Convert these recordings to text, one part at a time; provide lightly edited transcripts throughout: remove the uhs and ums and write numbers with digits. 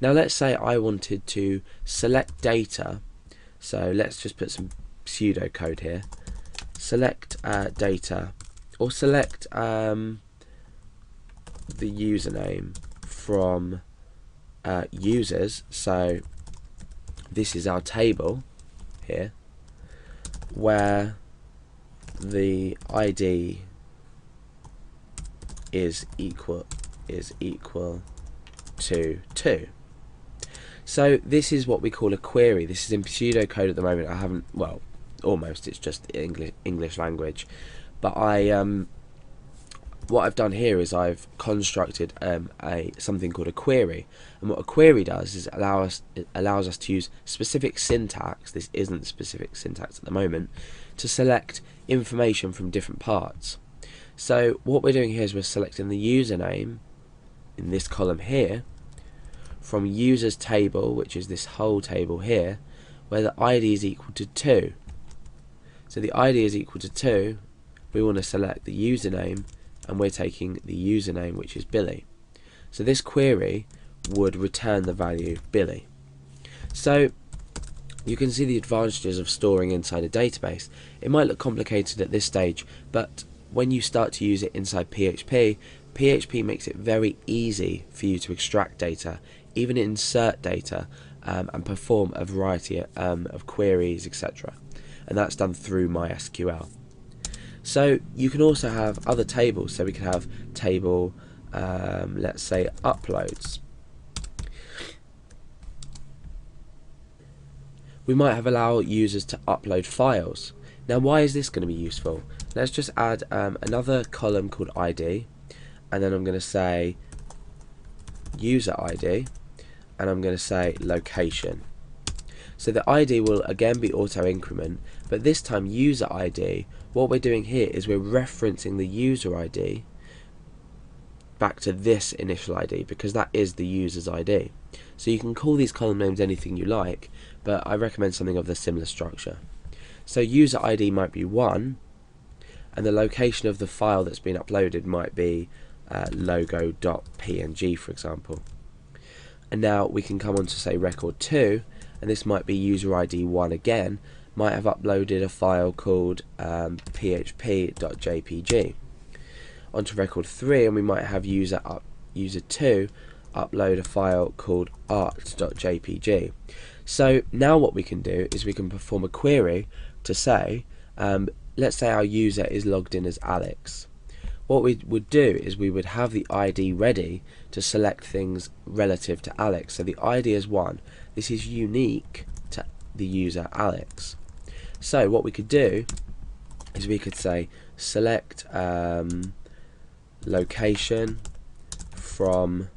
Now let's say I wanted to select data, so let's just put some pseudocode here. Select data, or select the username from users. So this is our table here, where the ID is equal to 2. So this is what we call a query. This is in pseudocode at the moment. I haven't, well, almost, it's just English language, but what I've done here is I've constructed something called a query, and what a query does is it allows us to use specific syntax. This isn't specific syntax at the moment, to select information from different parts. So what we're doing here is we're selecting the username in this column here from users table, which is this whole table here, where the ID is equal to 2. So the ID is equal to 2, we want to select the username, and we're taking the username, which is Billy. So this query would return the value Billy. So you can see the advantages of storing inside a database. It might look complicated at this stage, but when you start to use it inside PHP, PHP makes it very easy for you to extract data, even insert data, and perform a variety of queries, etc. And that's done through MySQL. So you can also have other tables. So we can have table, let's say uploads. We might have allow users to upload files. Now why is this going to be useful? Let's just add another column called ID, and then I'm going to say user ID, and I'm going to say location. So the ID will again be auto increment, but this time user ID, what we're doing here is we're referencing the user ID back to this initial ID, because that is the user's ID. So you can call these column names anything you like, but I recommend something of the similar structure. So user ID might be 1, and the location of the file that's been uploaded might be logo.png, for example. And now we can come on to say record 2, and this might be user ID 1 again, might have uploaded a file called php.jpg. Onto record 3, and we might have user 2 upload a file called art.jpg. So now what we can do is we can perform a query to say, let's say our user is logged in as Alex. What we would do is we would have the ID ready to select things relative to Alex. So the ID is 1. This is unique to the user Alex. So what we could do is we could say select location from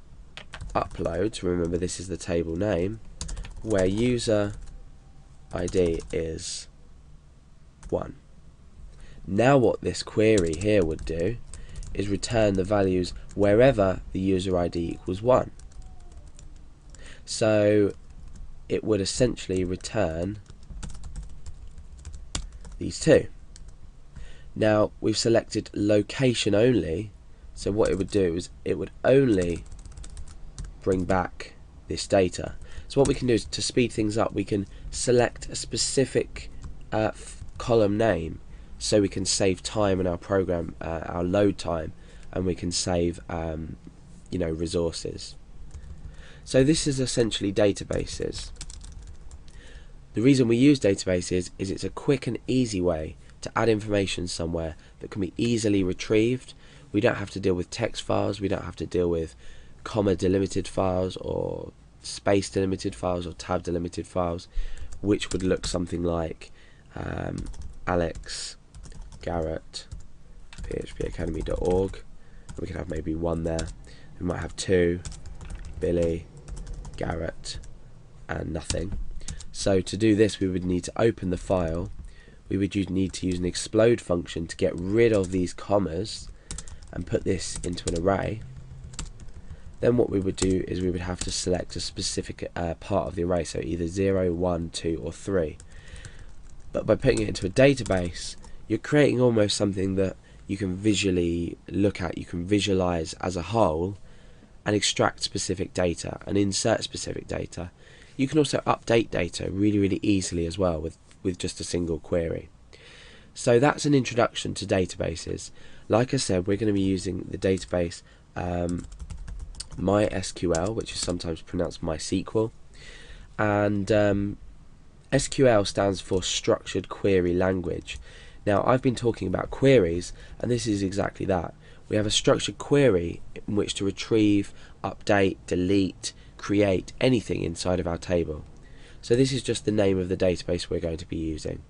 uploads. Remember, this is the table name, where user ID is 1. Now what this query here would do is return the values wherever the user ID equals 1. So it would essentially return these two. Now we've selected location only, so what it would do is it would only bring back this data. So what we can do is, to speed things up, we can select a specific column name, so we can save time in our program, our load time, and we can save resources. So this is essentially databases. The reason we use databases is it's a quick and easy way to add information somewhere that can be easily retrieved. We don't have to deal with text files, we don't have to deal with comma delimited files or space delimited files or tab delimited files, which would look something like Alex Garrett phpacademy.org. We could have maybe 1 there. We might have 2 Billy Garrett and nothing. So to do this, we would need to open the file. We would need to use an explode function to get rid of these commas and put this into an array. Then what we would do is we would have to select a specific part of the array, so either 0, 1, 2 or 3. But by putting it into a database, you're creating almost something that you can visually look at, you can visualize as a whole, and extract specific data and insert specific data. You can also update data really easily as well with just a single query. So that's an introduction to databases. Like I said, we're going to be using the database MySQL, which is sometimes pronounced MySQL, and SQL stands for Structured Query Language. Now, I've been talking about queries, and this is exactly that. We have a structured query in which to retrieve, update, delete, create anything inside of our table. So this is just the name of the database we're going to be using.